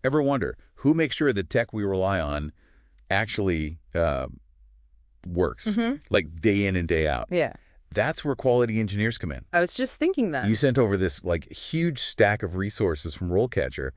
Ever wonder who makes sure the tech we rely on actually works, Mm-hmm. like day in and day out? Yeah. That's where quality engineers come in. I was just thinking You that. sent over this like huge stack of resources from RoleCatcher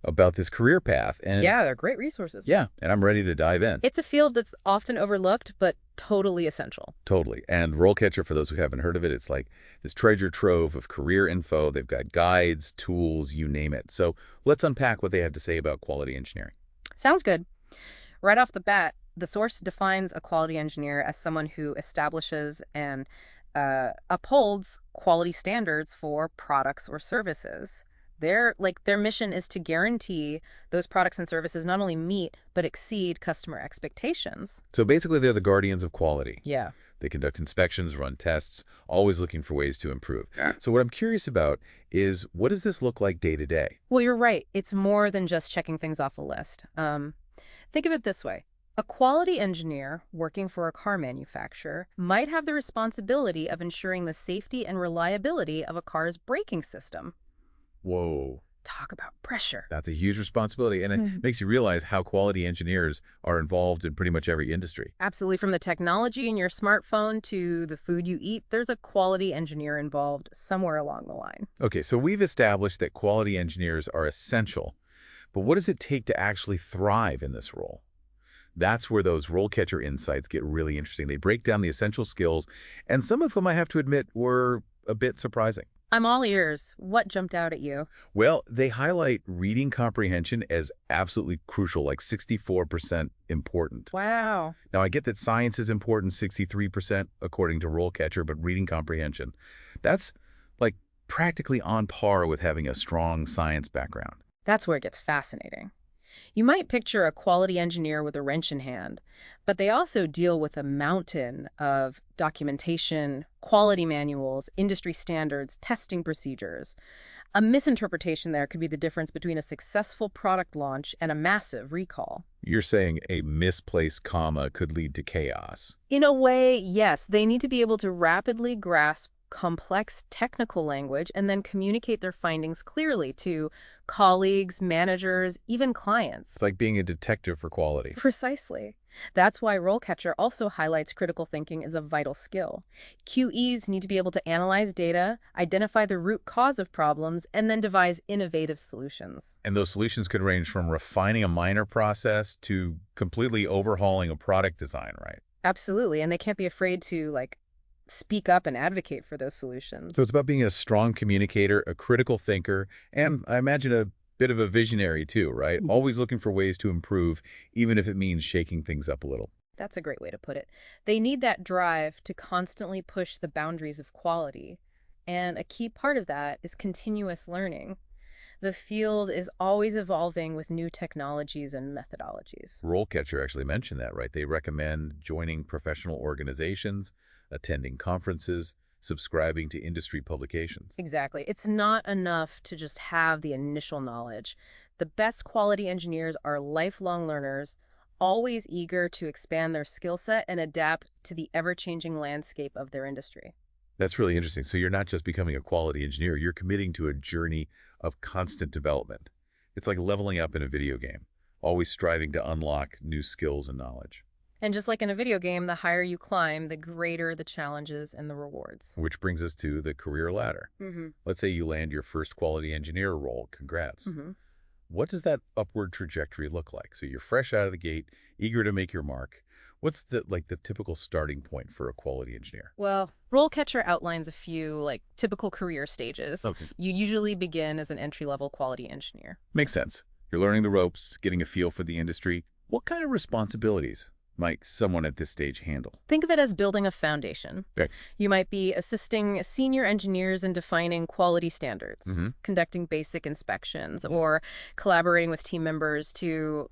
about this career path, and Yeah, they're great resources. yeah, and I'm ready to dive in. It's a field that's often overlooked, but totally essential. Totally. And RoleCatcher, for those who haven't heard of it, it's like this treasure trove of career info. They've got guides, tools, you name it. So let's unpack what they have to say about quality engineering. Sounds good. Right off the bat, the source defines a quality engineer as someone who establishes and upholds quality standards for products or services. Their mission is to guarantee those products and services not only meet but exceed customer expectations. So basically, they're the guardians of quality. Yeah. They conduct inspections, run tests, always looking for ways to improve. Yeah. So what I'm curious about is, what does this look like day to day? Well, you're right. It's more than just checking things off a list. Think of it this way. A quality engineer working for a car manufacturer might have the responsibility of ensuring the safety and reliability of a car's braking system. Whoa, Talk about pressure. that's a huge responsibility. And it makes you realize how quality engineers are involved in pretty much every industry. Absolutely. From the technology in your smartphone to the food you eat, there's a quality engineer involved somewhere along the line. Okay, so we've established that quality engineers are essential, but what does it take to actually thrive in this role? That's where those RoleCatcher insights get really interesting. They break down the essential skills, and some of them, I have to admit, were a bit surprising. I'm all ears. What jumped out at you? Well, they highlight reading comprehension as absolutely crucial, like 64% important. Wow. Now, I get that science is important, 63% according to RoleCatcher, but reading comprehension, that's like practically on par with having a strong science background. That's where it gets fascinating. You might picture a quality engineer with a wrench in hand, but they also deal with a mountain of documentation, quality manuals, industry standards, testing procedures. A misinterpretation there could be the difference between a successful product launch and a massive recall. You're saying a misplaced comma could lead to chaos. In a way, yes, they need to be able to rapidly grasp complex technical language and then communicate their findings clearly to colleagues, managers, even clients. It's like being a detective for quality. Precisely. That's why RoleCatcher also highlights critical thinking as a vital skill. QEs need to be able to analyze data, identify the root cause of problems, and then devise innovative solutions. And those solutions could range from refining a minor process to completely overhauling a product design, right? Absolutely. And they can't be afraid to, speak up and advocate for those solutions. So it's about being a strong communicator, a critical thinker, and I imagine a bit of a visionary too, right? Always looking for ways to improve, even if it means shaking things up a little. That's a great way to put it. They need that drive to constantly push the boundaries of quality. And a key part of that is continuous learning. The field is always evolving with new technologies and methodologies. RoleCatcher actually mentioned that, right? They recommend joining professional organizations, attending conferences, subscribing to industry publications. Exactly. It's not enough to just have the initial knowledge. The best quality engineers are lifelong learners, always eager to expand their skill set and adapt to the ever-changing landscape of their industry. That's really interesting. So you're not just becoming a quality engineer, you're committing to a journey of constant development. It's like leveling up in a video game, always striving to unlock new skills and knowledge. And just like in a video game, the higher you climb, the greater the challenges and the rewards. Which brings us to the career ladder. Mm-hmm. Let's say you land your first quality engineer role. Congrats. Mm-hmm. What does that upward trajectory look like? So you're fresh out of the gate, eager to make your mark. What's the typical starting point for a quality engineer? Well, RoleCatcher outlines a few typical career stages. Okay. You usually begin as an entry-level quality engineer. Makes sense. You're learning the ropes, getting a feel for the industry. What kind of responsibilities might someone at this stage handle? Think of it as building a foundation. Okay. You might be assisting senior engineers in defining quality standards, Mm-hmm. conducting basic inspections, or collaborating with team members to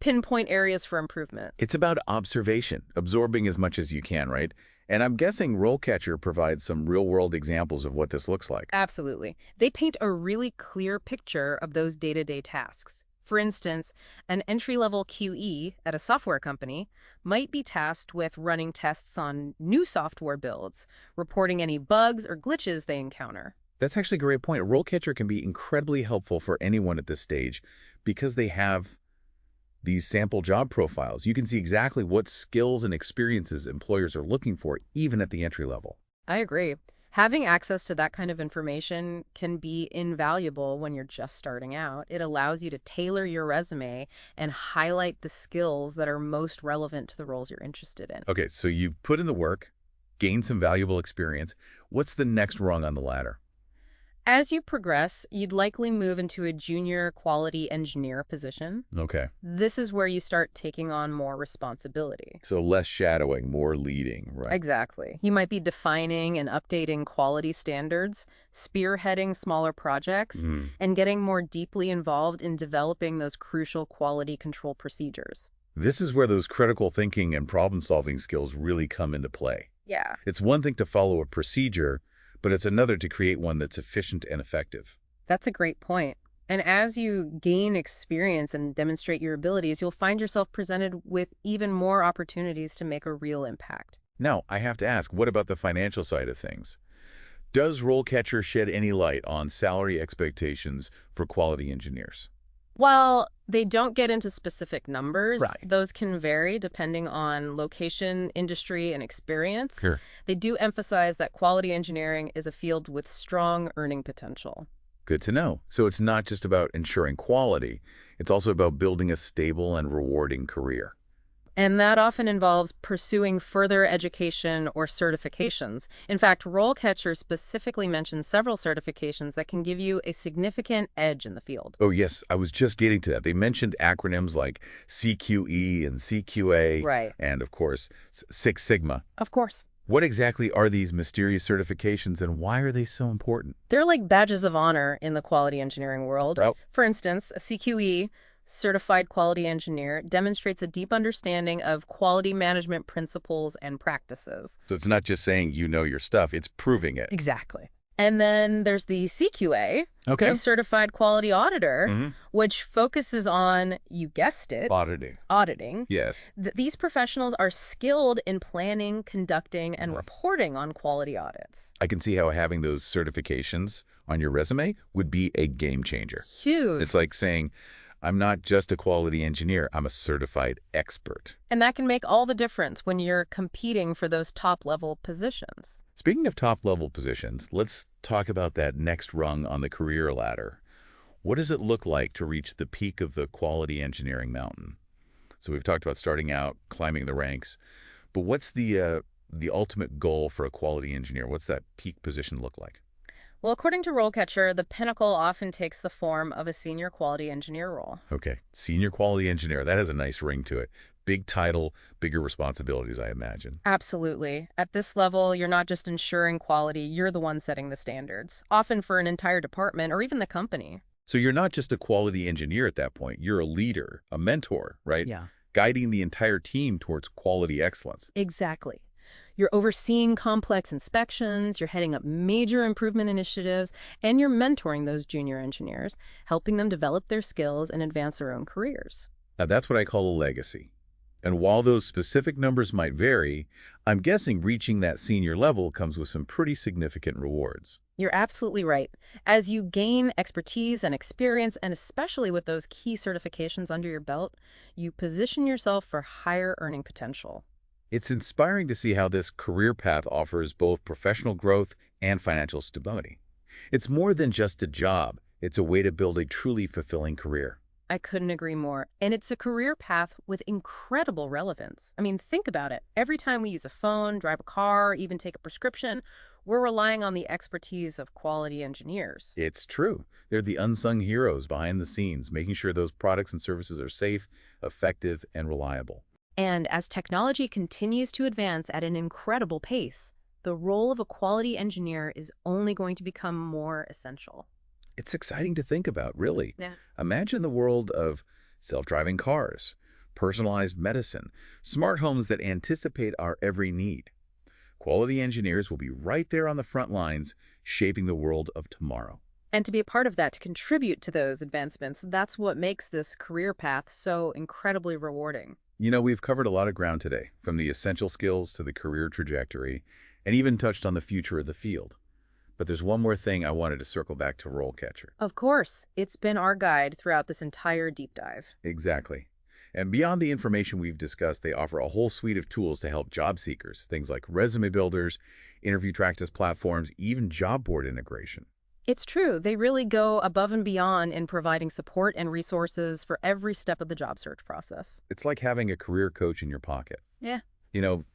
pinpoint areas for improvement. It's about observation, absorbing as much as you can, right? And I'm guessing RoleCatcher provides some real-world examples of what this looks like. Absolutely. They paint a really clear picture of those day-to-day tasks. For instance, an entry-level QE at a software company might be tasked with running tests on new software builds, reporting any bugs or glitches they encounter. That's actually a great point. RoleCatcher can be incredibly helpful for anyone at this stage because they have these sample job profiles. You can see exactly what skills and experiences employers are looking for, even at the entry level. I agree. Having access to that kind of information can be invaluable when you're just starting out. It allows you to tailor your resume and highlight the skills that are most relevant to the roles you're interested in. Okay, so you've put in the work, gained some valuable experience. What's the next rung on the ladder? As you progress, you'd likely move into a junior quality engineer position. Okay, This is where you start taking on more responsibility. so less shadowing, more leading, right? Exactly. You might be defining and updating quality standards, spearheading smaller projects, Mm. and getting more deeply involved in developing those crucial quality control procedures. This is where those critical thinking and problem-solving skills really come into play. Yeah. It's one thing to follow a procedure, but it's another to create one that's efficient and effective. That's a great point. And as you gain experience and demonstrate your abilities, you'll find yourself presented with even more opportunities to make a real impact. Now, I have to ask, what about the financial side of things? Does RoleCatcher shed any light on salary expectations for quality engineers? While they don't get into specific numbers, Right. those can vary depending on location, industry, and experience. Sure. They do emphasize that quality engineering is a field with strong earning potential. Good to know. So it's not just about ensuring quality, it's also about building a stable and rewarding career. And that often involves pursuing further education or certifications. In fact, RoleCatcher specifically mentions several certifications that can give you a significant edge in the field. Oh, yes, I was just getting to that. They mentioned acronyms like CQE and CQA, Right. and of course, Six Sigma. Of course. What exactly are these mysterious certifications and why are they so important? They're like badges of honor in the quality engineering world. Oh, For instance, a CQE, Certified Quality Engineer, demonstrates a deep understanding of quality management principles and practices. so it's not just saying you know your stuff, it's proving it. Exactly. And then there's the CQA, Okay. a Certified Quality Auditor, Mm-hmm. which focuses on, you guessed it, Auditing. auditing. Yes. These professionals are skilled in planning, conducting, and reporting on quality audits. I can see how having those certifications on your resume would be a game changer. Huge. It's like saying, I'm not just a quality engineer, I'm a certified expert. And that can make all the difference when you're competing for those top-level positions. Speaking of top-level positions, let's talk about that next rung on the career ladder. What does it look like to reach the peak of the quality engineering mountain? So we've talked about starting out, climbing the ranks, but what's the ultimate goal for a quality engineer? What's that peak position look like? Well, according to RoleCatcher, the pinnacle often takes the form of a senior quality engineer role. Okay, senior quality engineer, that has a nice ring to it. Big title, bigger responsibilities, I imagine. Absolutely. At this level, you're not just ensuring quality, you're the one setting the standards, often for an entire department or even the company. So you're not just a quality engineer at that point, you're a leader, a mentor, right? Yeah. Guiding the entire team towards quality excellence. Exactly. You're overseeing complex inspections, you're heading up major improvement initiatives, and you're mentoring those junior engineers, helping them develop their skills and advance their own careers. Now that's what I call a legacy. And while those specific numbers might vary, I'm guessing reaching that senior level comes with some pretty significant rewards. You're absolutely right. As you gain expertise and experience, and especially with those key certifications under your belt, you position yourself for higher earning potential. It's inspiring to see how this career path offers both professional growth and financial stability. It's more than just a job. It's a way to build a truly fulfilling career. I couldn't agree more. And it's a career path with incredible relevance. I mean, think about it. Every time we use a phone, drive a car, even take a prescription, we're relying on the expertise of quality engineers. It's true. They're the unsung heroes behind the scenes, making sure those products and services are safe, effective, and reliable. And as technology continues to advance at an incredible pace, the role of a quality engineer is only going to become more essential. It's exciting to think about, really. Yeah. Imagine the world of self-driving cars, personalized medicine, smart homes that anticipate our every need. Quality engineers will be right there on the front lines, shaping the world of tomorrow. And to be a part of that, to contribute to those advancements, that's what makes this career path so incredibly rewarding. You know, we've covered a lot of ground today, from the essential skills to the career trajectory, and even touched on the future of the field. But there's one more thing I wanted to circle back to RoleCatcher. Of course, it's been our guide throughout this entire deep dive. Exactly. And beyond the information we've discussed, they offer a whole suite of tools to help job seekers, things like resume builders, interview practice platforms, even job board integration. It's true, they really go above and beyond in providing support and resources for every step of the job search process. It's like having a career coach in your pocket. Yeah.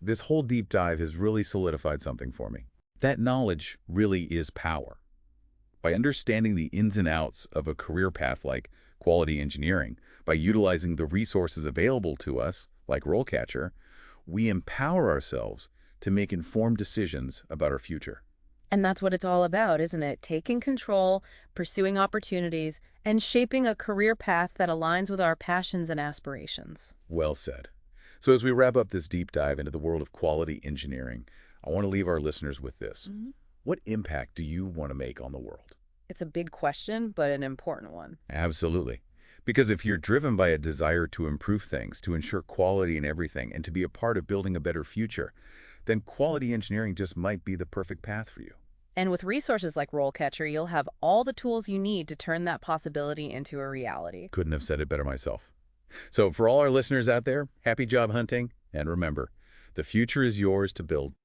This whole deep dive has really solidified something for me. That knowledge really is power. By understanding the ins and outs of a career path like quality engineering, by utilizing the resources available to us, like RoleCatcher, we empower ourselves to make informed decisions about our future. And that's what it's all about, isn't it? Taking control, pursuing opportunities, and shaping a career path that aligns with our passions and aspirations. Well said. So as we wrap up this deep dive into the world of quality engineering, I want to leave our listeners with this. What impact do you want to make on the world? It's a big question, but an important one. Absolutely. Because if you're driven by a desire to improve things, to ensure quality in everything, and to be a part of building a better future, then quality engineering just might be the perfect path for you. And with resources like RoleCatcher, you'll have all the tools you need to turn that possibility into a reality. Couldn't have said it better myself. So for all our listeners out there, happy job hunting, and remember, the future is yours to build.